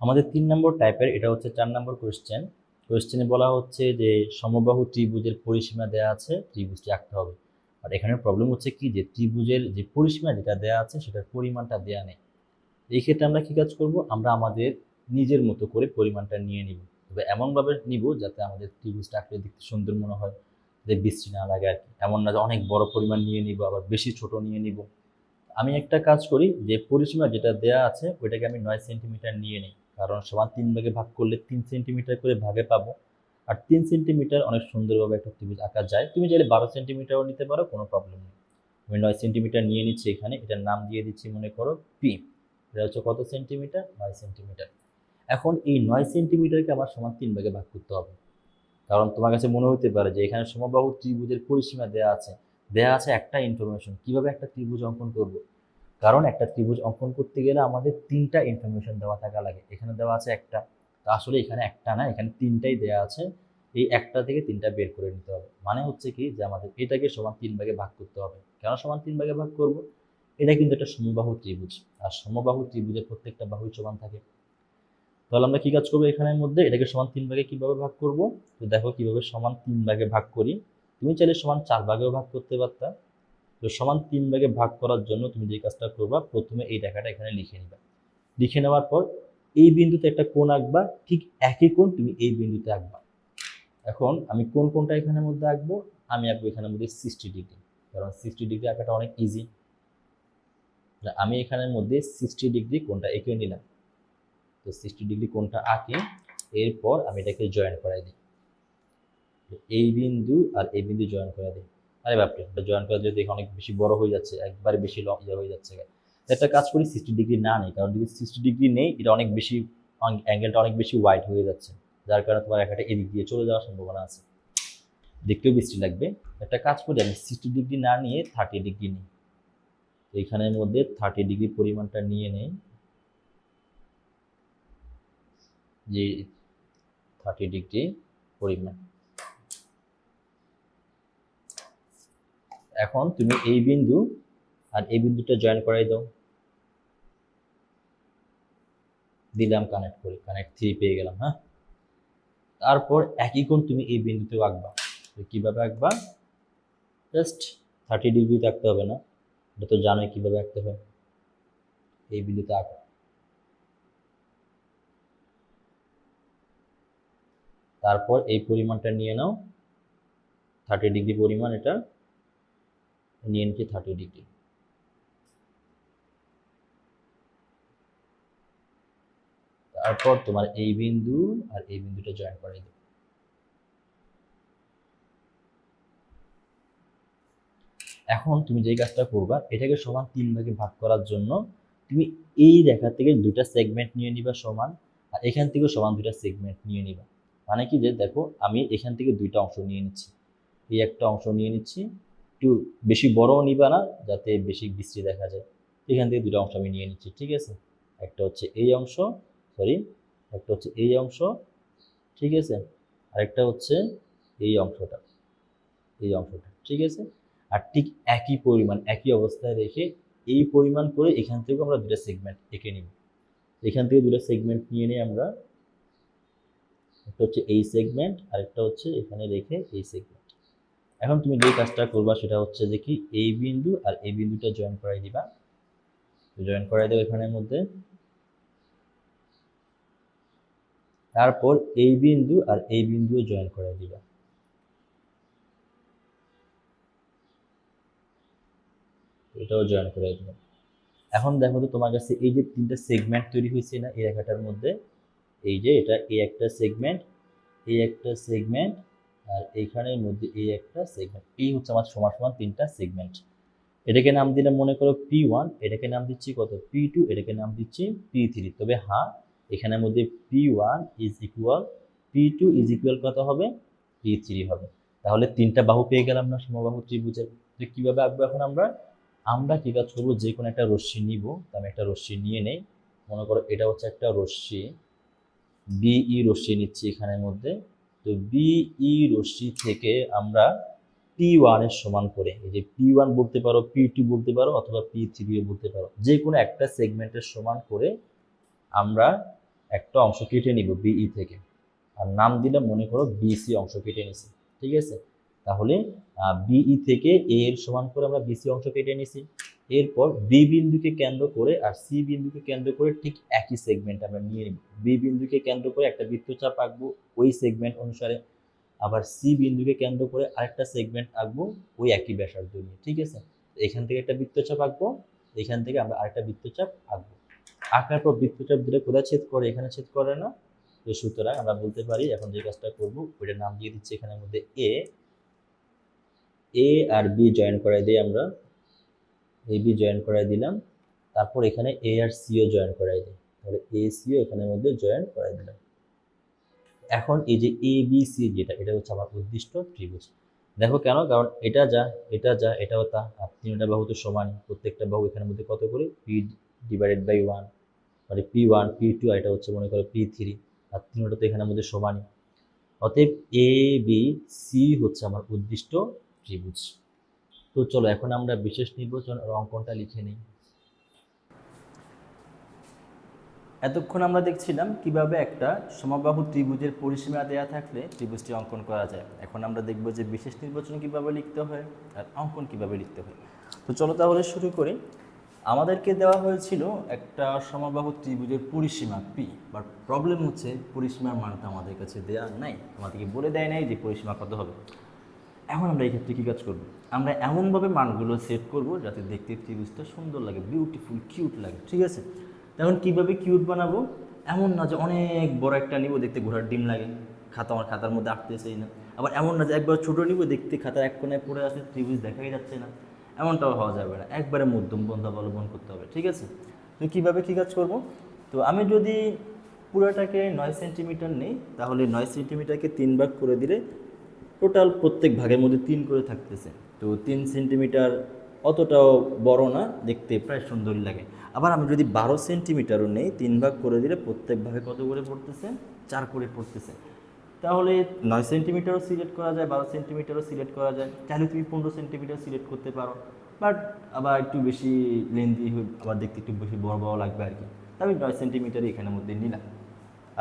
আমাদের 3 নম্বর টাইপের, এটা হচ্ছে 4 নম্বর কোয়েশ্চেন। কোয়েশ্চেনে বলা হচ্ছে যে সমবাহু ত্রিভুজের পরিসীমা দেওয়া আছে, ত্রিভুজটি আঁকতে হবে। আর এখানে প্রবলেম হচ্ছে কি যে ত্রিভুজের যে পরিসীমা যেটা দেওয়া আছে সেটার পরিমাণটা দেওয়া নেই। এই ক্ষেত্রে আমরা কি কাজ করব, আমরা আমাদের নিজের মতো করে পরিমাণটা নিয়ে নিব, তবে এমনভাবে নিব যাতে আমাদের ত্রিভুজটা আঁকলে দেখতে সুন্দর মনে হয়, যে বৃষ্টি না লাগে আর কি। এমন না যে অনেক বড় পরিমাণ নিয়ে নিব আবার বেশি ছোট নিয়ে নিব। আমি একটা কাজ করি, যে পরিসীমা যেটা দেয়া আছে ওইটাকে আমি 9 সেন্টিমিটার নিয়ে নিই, কারণ সমান 3 ভাগে ভাগ করলে 3 সেন্টিমিটার করে ভাগে পাবো। আর 3 সেন্টিমিটার অনেক সুন্দরভাবে একটা ত্রিভুজ আঁকা যায়। তুমি চাইলে 12 সেন্টিমিটারও নিতে পারো, কোনো প্রবলেম নেই। আমি 9 সেন্টিমিটার নিয়ে নিচ্ছি এখানে, এটার নাম দিয়ে দিচ্ছি মনে করো পি। এটা হচ্ছে কত সেন্টিমিটার? 9 সেন্টিমিটার। এখন এই 9 সেন্টিমিটারকে আমার সমান 3 ভাগে ভাগ করতে হবে, কারণ তোমার কাছে মনে হতে পারে যে এখানে সমবাহু ত্রিভুজের পরিসীমা দেয়া আছে একটা ইনফরমেশন, কিভাবে একটা ত্রিভুজ অঙ্কন করব। কারণ একটা ত্রিভুজ অঙ্কন করতে গেলে আমাদের 3টা ইনফরমেশন দেওয়া থাকা লাগে। এখানে দেওয়া আছে একটা, তা আসলে এখানে একটা না, এখানে 3টাই দেওয়া আছে। এই একটা থেকে 3টা বের করে নিতে হবে। মানে হচ্ছে কি যে আমাদের এটাকে সমান 3 ভাগে ভাগ করতে হবে। কেন সমান 3 ভাগে ভাগ করব? এটা কিন্তু একটা সমবাহু ত্রিভুজ, আর সমবাহু ত্রিভুজের প্রত্যেকটা বাহুই সমান থাকে। তাহলে আমরা কি কাজ করবো, এখানের মধ্যে এটাকে সমান 3 ভাগে কিভাবে ভাগ করব? তো দেখো কিভাবে সমান 3 ভাগে ভাগ করি। তুমি চাইলে সমান 4 ভাগেও ভাগ করতে পারতা। তো সমান 3 ভাগে ভাগ করার জন্য তুমি যে কাজটা করবা, প্রথমে এই রেখাটা এখানে লিখে নিবা। লিখে নেওয়ার পর এই বিন্দুতে একটা কোণ আঁকবা, ঠিক একই কোণ তুমি এই বিন্দুতে আঁকবা। এখন আমি কোনটা এখানের মধ্যে আঁকবো? আমি আঁকবো এখানের মধ্যে 60 ডিগ্রি, কারণ 60 ডিগ্রি আঁকাটা অনেক ইজি। আমি এখানের মধ্যে 60 ডিগ্রি কোণটা এঁকে নিলাম। তো 60 ডিগ্রি কোণটা আঁকে, এরপর আমি এটাকে জয়েন করাই দিই। এই বিন্দু আর এই বিন্দু জয়েন করে দিই। আরে বাপরে, এটা জয়েন করা যদি অনেক বেশি বড় হয়ে যাচ্ছে, একবারে বেশি হয়ে যাচ্ছে। একটা কাজ করি, 60 ডিগ্রি না নেই, কারণ যদি 60 ডিগ্রি নেই এটা অনেক বেশি, অ্যাঙ্গেলটা অনেক বেশি ওয়াইড হয়ে যাচ্ছে, যার কারণে তোমার রেখাটা এদিক দিয়ে চলে যাওয়ার সম্ভাবনা আছে, দেখতেও বৃষ্টি লাগবে। একটা কাজ করি, আমি 60 ডিগ্রি না নিয়ে 30 ডিগ্রি নিই। এইখানের মধ্যে 30 ডিগ্রি পরিমাণটা নিয়ে নেই, যে 30 ডিগ্রি পরিমাণ। এখন তুমি এই বিন্দু আর এই বিন্দুটা জয়েন করাই দাও। দিলাম কানেক্ট করে, কানেক্ট 3 পেয়ে গেলাম। হ্যাঁ, তারপর একই কোণ তুমি এই বিন্দুতেও আঁকবা। কিভাবে আঁকবা? জাস্ট 30 ডিগ্রিতে আঁকতে হবে না, এটা তো জানোই কিভাবে আঁকতে হয়। এই বিন্দুতে আঁকো। তারপর এই পরিমাণটা নিয়ে নাও, 30 ডিগ্রি পরিমাণ, এটা নিয়ে নিচ্ছি 30 ডিগ্রি। তারপর তোমার এই বিন্দু আর এই বিন্দুটা জয়েন করাই দেবে। এখন তুমি যে কাজটা করবা, এটাকে সমান 3 ভাগে ভাগ করার জন্য তুমি এই রেখা থেকে 2টা সেগমেন্ট নিয়ে নিবা সমান, আর এখান থেকেও সমান 2টা সেগমেন্ট নিয়ে নিবা। মানে কি, যে দেখো আমি এখান থেকে 2টা অংশ নিয়ে নিচ্ছি, এই একটা অংশ নিয়ে নিচ্ছি, একটু বেশি বড়ও নিবা না যাতে বেশি বিশ্রী দেখা যায়। এখান থেকে 2টা অংশ আমি নিয়ে নিচ্ছি, ঠিক আছে। একটা হচ্ছে এই অংশ, সরি, একটা হচ্ছে এই অংশ, ঠিক আছে, আরেকটা হচ্ছে এই অংশটা, ঠিক আছে। আর ঠিক একই পরিমাণ একই অবস্থায় রেখে এই পরিমাণ করে এখান থেকেও আমরা 2টা সেগমেন্ট এঁকে নিব। এখান থেকে 2টা সেগমেন্ট নিয়ে নিই আমরা, একটা হচ্ছে এই সেগমেন্ট, আরেকটা হচ্ছে এখানে রেখে এই সেগমেন্ট। এখন তুমি যে কাজটা করবা সেটা হচ্ছে যে কি, এই বিন্দু আর এই বিন্দুটা জয়েন করাই দিবা। জয়েন করাই দেবো এখানের মধ্যে। তারপর এই বিন্দু আর এই বিন্দুও জয়েন করাই দিবা। এটাও জয়েন করে দিবা। এখন দেখো তো তোমার কাছে এই যে 3টা সেগমেন্ট তৈরি হয়েছে না এই রেখাটার মধ্যে, এই যে এটা এই একটা সেগমেন্ট, এই একটা সেগমেন্ট, আর এইখানের মধ্যে এই একটা সেগমেন্ট, এই হচ্ছে আমার সমান সমান 3টা সেগমেন্ট। এটাকে নাম দিলাম মনে করো P1, এটাকে নাম দিচ্ছি কত P2, এটাকে নাম দিচ্ছি P3। তবে হ্যাঁ, এখানের মধ্যে P1 is equal P2 is equal কত হবে? P3 হবে। তাহলে 3টা বাহু পেয়ে গেলাম না সমবাহু ত্রিভুজের। তো কিভাবে আঁকবো এখন আমরা? আমরা কি কাজ করবো, যে কোনো একটা রশ্মি নিব। আমি একটা রশ্মি নিয়ে নেই, মনে করো এটা হচ্ছে একটা রশ্মি, বিই রশ্মি নিচ্ছি এখানের মধ্যে। তো বিই রশ্মি থেকে আমরা P1 এর সমান করে, এই যে P1 বলতে পারো, P2 বলতে পারো, অথবা P3 বলতে পারো, যে কোনো একটা সেগমেন্টের সমান করে আমরা একটা অংশ কেটে নিব বিই থেকে, আর নাম দিলাম মনে করো বিসি অংশ কেটে নিছি, ঠিক আছে। তাহলে বিই থেকে এ এর সমান করে আমরা বিসি অংশ কেটে নিছি। এরপর বি বিন্দুকে কেন্দ্র করে আর সি বিন্দুকে কেন্দ্র করে ঠিক একই সেগমেন্ট আমরা নিয়ে নিব। বি বিন্দুকে কেন্দ্র করে একটা বৃত্তচাপ আঁকবো ওই সেগমেন্ট অনুসারে, আবার সি বিন্দুকে কেন্দ্র করে আরেকটা সেগমেন্ট আঁকবো ওই একই ব্যাসার্ধ নিয়ে, ঠিক আছে। এখান থেকে একটা বৃত্তচাপ আঁকবো, এখান থেকে আমরা আরেকটা বৃত্তচাপ আঁকবো। আঁকার পর বৃত্তচাপ দিলে কোথায় ছেদ করে? এখানে ছেদ করে না। তো সুতরাং আমরা বলতে পারি এখন যে কাজটা করবো ওইটার নাম দিয়ে দিচ্ছি এখানের মধ্যে এ আর বি জয়েন করাই দিই আমরা, এ বি জয়েন করাই দিলাম। তারপর এখানে এ আর সিও জয়েন করাই দিই, তাহলে এ সিও এখানের মধ্যে জয়েন করাই দিলাম। এখন এই যে এ বি সি যেটা, এটা হচ্ছে আমার উদ্দিষ্ট ত্রিভুজ। দেখো কেন? কারণ এটা যা এটা যা এটাও তা, আর তিনটা বাহু তো সমানই, প্রত্যেকটা বাহু এখানের মধ্যে কত করে পি ডিভাইডেড বাই 1, মানে P1 P2 আর এটা হচ্ছে মনে করো P3, আর তিনটা তো এখানের মধ্যে সমানই। অতএব এ বি সি হচ্ছে আমার উদ্দিষ্ট ত্রিভুজ। তো চলো এখন আমরা বিশেষ নির্বাচন অঙ্কনটা লিখে নিই। এতক্ষণ আমরা দেখছিলাম কিভাবে একটা সমবাহু ত্রিভুজের পরিসীমা দেয়া থাকলে ত্রিভুজটি অঙ্কন করা যায়। এখন আমরা দেখব যে বিশেষ নির্বাচন কিভাবে লিখতে হয় আর অঙ্কন কিভাবে লিখতে হয়। তো চলো তাহলে শুরু করি। আমাদেরকে দেওয়া হয়েছিল একটা সমবাহু ত্রিভুজের পরিসীমা পি, বাট প্রবলেম হচ্ছে পরিসীমার মানটা আমাদের কাছে দেওয়া নাই, আমাদেরকে বলে দেয় নাই যে পরিসীমা কত হবে। এখন আমরা এই ক্ষেত্রে কী কাজ করব? আমরা এমনভাবে মানগুলো সেট করব যাতে দেখতে ত্রিভুজটা সুন্দর লাগে, বিউটিফুল কিউট লাগে, ঠিক আছে। এখন কীভাবে কিউট বানাবো? এমন না যে অনেক বড় একটা নিব দেখতে ঘোড়ার ডিম লাগে, আমার খাতার মধ্যে আঁকতেছেই না। আবার এমন না যে একবার ছোটো নিব দেখতে খাতার এক কোনায় পড়ে আছে ত্রিভুজ দেখাই যাচ্ছে না, এমনটাও হওয়া যাবে না। একবারে মধ্যম পন্থা অবলম্বন করতে হবে, ঠিক আছে। তো কীভাবে কী কাজ করব? তো আমি যদি পুরোটাকে 9 সেন্টিমিটার নিই, তাহলে 9 সেন্টিমিটারকে 3 ভাগ করে দিলে টোটাল প্রত্যেক ভাগের মধ্যে 3 করে থাকতেছে। তো 3 সেন্টিমিটার অতটাও বড় না, দেখতে প্রায় সুন্দরই লাগে। আবার আমি যদি 12 সেন্টিমিটারও নেই, 3 ভাগ করে দিলে প্রত্যেক ভাগে কত করে পড়তেছে? 4 করে পড়তেছে। তাহলে 9 সেন্টিমিটারও সিলেক্ট করা যায়, 12 সেন্টিমিটারও সিলেক্ট করা যায়, চাইলে তুমি 15 সেন্টিমিটার সিলেক্ট করতে পারো, বাট আবার একটু বেশি লেন্দি, আবার দেখতে একটু বেশি বড় বড় লাগবে আর কি। আমি 9 সেন্টিমিটারই এখানের মধ্যে নিলাম।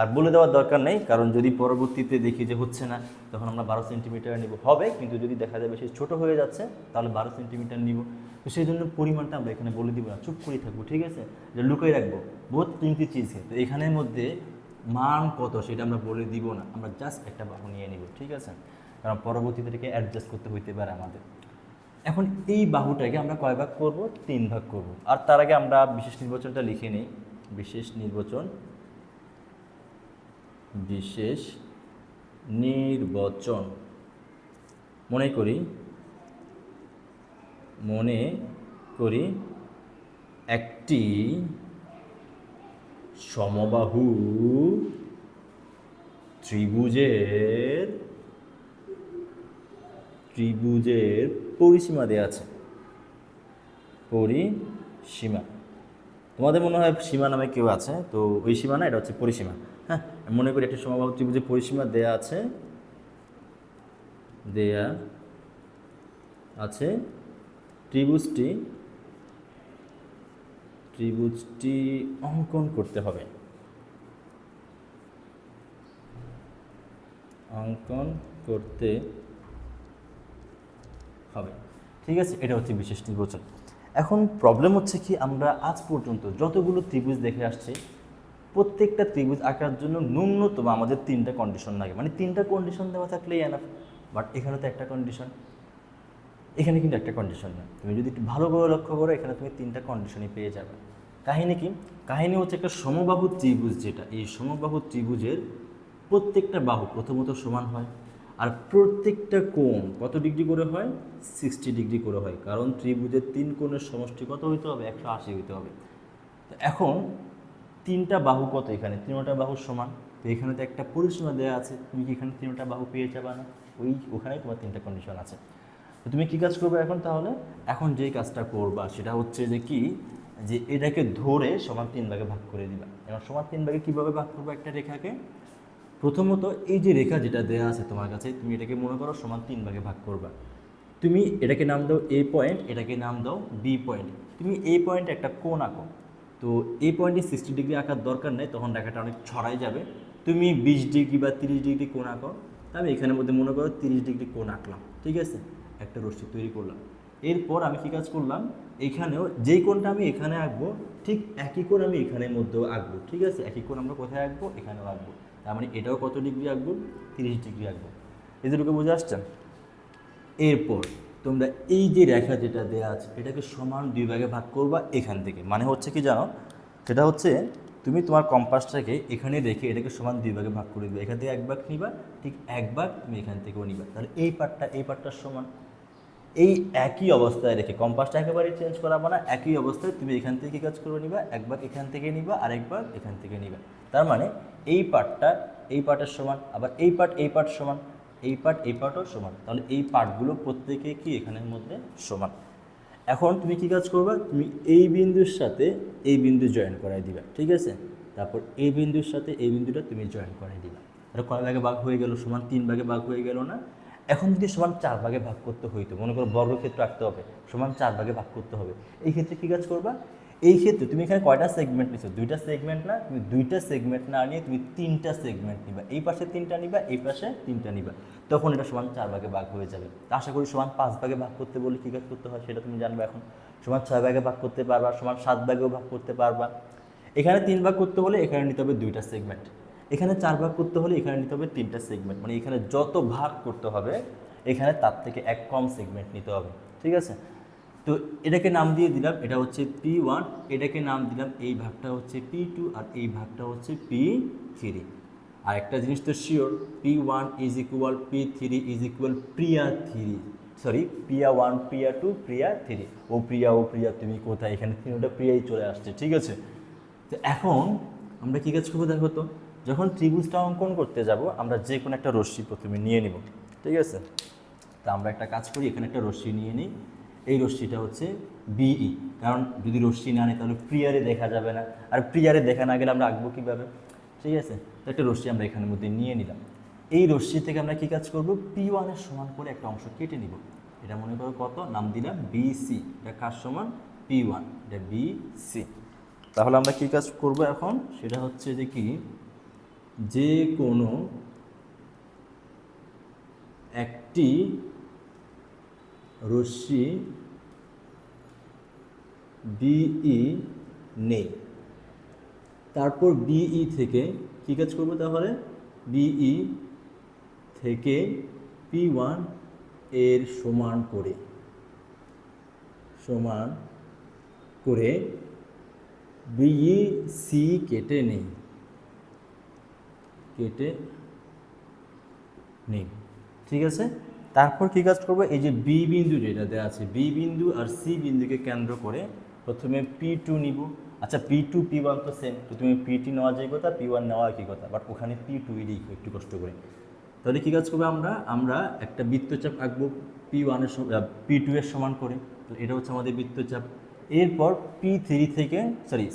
আর বলে দেওয়ার দরকার নেই, কারণ যদি পরবর্তীতে দেখি যে হচ্ছে না, তখন আমরা 12 সেন্টিমিটার নিব, হবে। কিন্তু যদি দেখা যাবে সে ছোটো হয়ে যাচ্ছে, তাহলে 12 সেন্টিমিটার নিব। তো সেই জন্য পরিমাণটা আমরা এখানে বলে দিব না, চুপ করে থাকবো, ঠিক আছে, যে লুকিয়ে রাখবো। বহুত কিমতি চিজ। তো এখানের মধ্যে মান কত সেটা আমরা বলে দিব না, আমরা জাস্ট একটা বাহু নিয়ে নিব, ঠিক আছে, কারণ পরবর্তীতে এটাকে অ্যাডজাস্ট করতে হইতে পারে আমাদের। এখন এই বাহুটাকে আমরা কয় ভাগ করব? 3 ভাগ করব। আর তার আগে আমরা বিশেষ নির্বাচনটা লিখে নিই। বিশেষ নির্বাচন, বিশেষ নির্বাচন মনে করি একটি সমবাহু ত্রিভুজের পরিসীমা দেওয়া আছে। পরিসীমা, তোমাদের মনে হয় সীমা নামে কেউ আছে, তো ওই সীমা না, এটা হচ্ছে পরিসীমা। হ্যাঁ, মনে করি একটা সমবাহু ত্রিভুজের পরিসীমা দেয়া আছে। ত্রিভুজটি অঙ্কন করতে হবে। ঠিক আছে, এটা হচ্ছে বিশেষ নির্বাচন। এখন প্রবলেম হচ্ছে কি, আমরা আজ পর্যন্ত যতগুলো ত্রিভুজ দেখে আসছি, প্রত্যেকটা ত্রিভুজ আঁকার জন্য ন্যূনতম আমাদের 3টা কন্ডিশন লাগে, মানে 3টা কন্ডিশন দেওয়া থাকলেই এনাফ। বাট এখানে তো একটা কন্ডিশন, এখানে কিন্তু একটা কন্ডিশন না। তুমি যদি একটু ভালো করে লক্ষ্য করো, এখানে তুমি 3টা কন্ডিশনই পেয়ে যাবে। কাহিনী কি? কাহিনী হচ্ছে একটা সমবাহু ত্রিভুজ, যেটা এই সমবাহু ত্রিভুজের প্রত্যেকটা বাহু প্রথমত সমান হয়, আর প্রত্যেকটা কোণ কত ডিগ্রি করে হয়? 60 ডিগ্রি করে হয়, কারণ ত্রিভুজের 3 কোণের সমষ্টি কত হইতে হবে? 180 হইতে হবে। তো এখন 3টা বাহু কত? এখানে 3টা বাহু সমান। তো এখানে তো একটা পরিসীমা দেওয়া আছে, তুমি কি এখানে 3টা বাহু পেয়ে যাবে না? ওখানেই তোমার 3টা কন্ডিশন আছে। তো তুমি কী কাজ করবে এখন? তাহলে এখন যেই কাজটা করবা সেটা হচ্ছে যে এটাকে ধরে সমান 3 ভাগে ভাগ করে দিবা। এবার সমান 3 ভাগে কীভাবে ভাগ করবো একটা রেখাকে? প্রথমত এই যে রেখা যেটা দেওয়া আছে তোমার কাছে, তুমি এটাকে মনে করো সমান 3 ভাগে ভাগ করবা। তুমি এটাকে নাম দাও এ পয়েন্ট, এটাকে নাম দাও বি পয়েন্ট। তুমি এ পয়েন্টে একটা কোণ আঁকো, তো এই পয়েন্টে 60 ডিগ্রি আঁকার দরকার নেই, তখন রেখাটা অনেক ছড়াই যাবে। তুমি 20 ডিগ্রি বা 30 ডিগ্রি কোণ আঁকো, আমি এখানের মধ্যে মনে করো 30 ডিগ্রি কোণ আঁকলাম, ঠিক আছে, একটা রশ্মি তৈরি করলাম। এরপর আমি কী কাজ করলাম, এখানেও যেই কোণটা আমি এখানে আঁকবো ঠিক একই কোণ আমি এখানের মধ্যেও আঁকবো, ঠিক আছে, একই কোণ আমরা কোথায় আঁকবো, এখানেও আঁকবো। তার মানে এটাও কত ডিগ্রি আঁকবো, 30 ডিগ্রি আঁকবো। এদেরকে বুঝে আসছেন? এরপর তোমরা এই যে রেখা যেটা দেওয়া আছে এটাকে সমান 2 ভাগে ভাগ করবা এখান থেকে। মানে হচ্ছে কি জানো, সেটা হচ্ছে তুমি তোমার কম্পাসটাকে এখানে রেখে এটাকে সমান 2 ভাগে ভাগ করে দেবে। এখান থেকে 1 ভাগ নিবা, ঠিক 1 ভাগ তুমি এখান থেকেও নিবা। তাহলে এই পার্টটার সমান। এই একই অবস্থায় রেখে কম্পাসটা একেবারেই চেঞ্জ করাবো না, একই অবস্থায় তুমি এখান থেকে কী কাজ করে নিবা, 1 ভাগ এখান থেকে নিবা আর 1 ভাগ এখান থেকে নিবা। তার মানে এই পার্টের সমান, আবার এই পার্ট সমান, এই পার্টও সমান। তাহলে এই পার্টগুলো প্রত্যেকে কি এখানের মধ্যে সমান। এখন তুমি কী কাজ করবা, তুমি এই বিন্দুর সাথে এই বিন্দু জয়েন করাই দিবা, ঠিক আছে, তারপর এই বিন্দুর সাথে এই বিন্দুটা তুমি জয়েন করাই দিবা। তাহলে কয় ভাগে ভাগ হয়ে গেল, সমান 3 ভাগে ভাগ হয়ে গেল না? এখন যদি সমান 4 ভাগে ভাগ করতে হইতো, মনে করো বর্গক্ষেত্র আঁকতে হবে, সমান 4 ভাগে ভাগ করতে হবে, এই ক্ষেত্রে কী কাজ করবা, এই ক্ষেত্রে তুমি এখানে কয়টা সেগমেন্ট নিচ্ছ, 2টা সেগমেন্ট না, তুমি 2টা সেগমেন্ট না নিয়ে তুমি 3টা সেগমেন্ট নিবা, এই পাশে 3টা নিবা, এই পাশে 3টা নিবা, তখন এটা সমান 4 ভাগে ভাগ হয়ে যাবে। আশা করি সমান 5 ভাগে ভাগ করতে বলে কী কাজ করতে হয় সেটা তুমি জানবে। এখন সমান 6 ভাগে ভাগ করতে পারবা, সমান 7 ভাগেও ভাগ করতে পারবা। এখানে 3 ভাগ করতে হলে এখানে নিতে হবে 2টা সেগমেন্ট, এখানে 4 ভাগ করতে হলে এখানে নিতে হবে 3টা সেগমেন্ট। মানে এখানে যত ভাগ করতে হবে এখানে তার থেকে এক কম সেগমেন্ট নিতে হবে, ঠিক আছে। তো এটাকে নাম দিয়ে দিলাম, এটা হচ্ছে P1, এটাকে নাম দিলাম, এই ভাগটা হচ্ছে P2 আর এই ভাগটা হচ্ছে P3। আর একটা জিনিস তো sure, P1 is equal P3 is equal Priya 3, sorry Priya 1 Priya 2 Priya 3। ও প্রিয়া তুমি কোথায়, এখানে 3টা প্রিয়াই চলে আসছে, ঠিক আছে। তো এখন আমরা কী কাজ করবো দেখো তো, যখন ত্রিভুজটা অঙ্কন করতে যাব আমরা যে কোনো একটা রশ্মি প্রথমে নিয়ে নিব, ঠিক আছে। তা আমরা একটা কাজ করি, এখানে একটা রশ্মি নিয়ে নিই, এই রশ্মিটা হচ্ছে বিই, কারণ যদি রশ্মি না নিই তাহলে প্রিয়ারে দেখা যাবে না, আর প্রিয়ারে দেখা না গেলে আমরা আঁকবো কীভাবে, ঠিক আছে। তো একটা রশ্মি আমরা এখানের মধ্যে নিয়ে নিলাম। এই রশ্মি থেকে আমরা কী কাজ করব, P1-এর সমান করে একটা অংশ কেটে নিব। এটা মনে করো কত, নাম দিলাম BC, এটা কার সমান, P1, এটা BC। তাহলে আমরা কী কাজ করব এখন, সেটা হচ্ছে যে কি, যে কোনো একটি রশ্মি BE নেই, তারপর BE থেকে কী কাজ করবো, তাহলে BE থেকে P1 এর সমান করে BC কেটে নেই, ঠিক আছে। তারপর কী কাজ করবো, এই যে বি বিন্দু যেটা দেওয়া আছে, বি বিন্দু আর সি বিন্দুকে কেন্দ্র করে প্রথমে P2 নিব। আচ্ছা P2 P1 তো সেম, তো তুমি P2 নেওয়া যায় কথা, P1 নেওয়া একই কথা, বাট ওখানে P2-ই লিখো একটু কষ্ট করে। তাহলে কী কাজ করবো, আমরা একটা বৃত্তচাপ আঁকবো P1-এর P2 এর সমান করে, তাহলে এটা হচ্ছে আমাদের বৃত্তচাপ। এরপর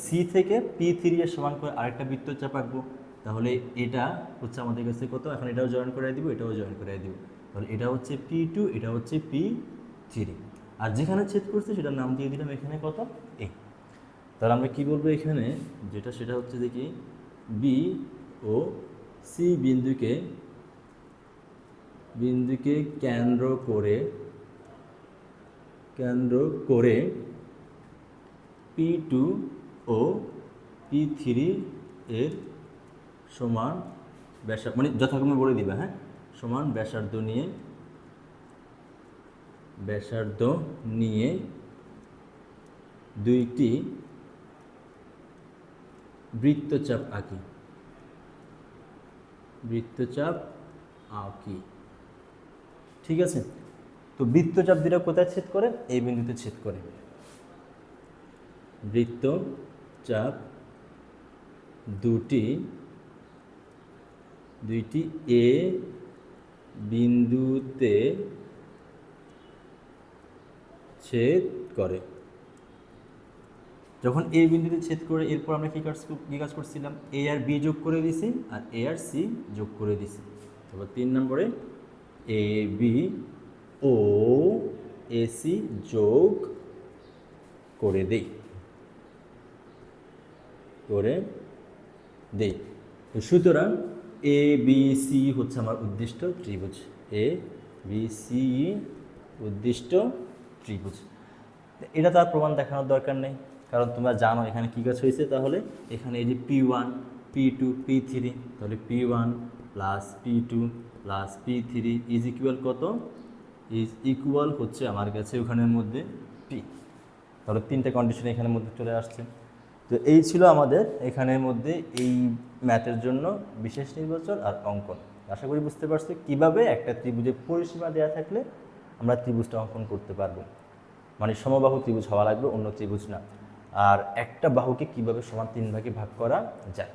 সি থেকে P3 এর সমান করে আরেকটা বৃত্তচাপ আঁকবো, তাহলে এটা হচ্ছে আমাদের কাছে কত, এখন এটাও জয়েন করে দিব, এটাও জয়েন করে দিব, তাহলে এটা হচ্ছে P2, এটা হচ্ছে P3। আর যেখানে ছেদ করছে সেটার নাম দিয়ে দিলাম এখানে কত, A। তাহলে আমরা কি বলবো এখানে, যেটা সেটা হচ্ছে যে কি, বি ও সি বিন্দুকে কেন্দ্র করে P2 ও P3 এর সমান ব্যাসার্ধ, মানে যথাক্রমে বলে দিবে, হ্যাঁ, সমান ব্যাসার্ধ নিয়ে দুইটি বৃত্তচাপ আঁকি, ঠিক আছে। তো বৃত্তচাপ দুটো কোথায় ছেদ করে, এই বিন্দুতে ছেদ করে। বৃত্তচাপ দুইটি এ বিন্দুতে ছেদ করে। যখন এই বিন্দুতে ছেদ করে, এরপর আমরা কী কাজ করছিলাম, এ আর বি যোগ করে দিছি আর এ আর সি যোগ করে দিছি। তারপর 3 নম্বরে এ বি ও এসি যোগ করে দেই। করে দেই। তো সুতরাং এ বি সি হচ্ছে আমার উদ্দিষ্ট ত্রিভুজ, এ বি সি উদ্দিষ্ট ত্রিভুজ। এটা তার প্রমাণ দেখানোর দরকার নেই, কারণ তোমরা জানো এখানে কী কাজ হয়েছে। তাহলে এখানে এই যে P1 P2 P3, তাহলে P1 plus P2 plus P3 is equal কত, ইজ ইকুয়াল হচ্ছে আমার কাছে ওখানের মধ্যে P। তাহলে তিনটে কন্ডিশন এখানের মধ্যে চলে আসছে। তো এই ছিল আমাদের এখানের মধ্যে এই ম্যাথের জন্য বিশেষ নির্বাচন আর অঙ্কন। আশা করি বুঝতে পারছো কীভাবে একটা ত্রিভুজের পরিসীমা দেওয়া থাকলে আমরা ত্রিভুজটা অঙ্কন করতে পারবো। মানে সমবাহু ত্রিভুজ হওয়া লাগবে, অন্য ত্রিভুজ না। আর একটা বাহুকে কীভাবে সমান 3 ভাগে ভাগ করা যায়।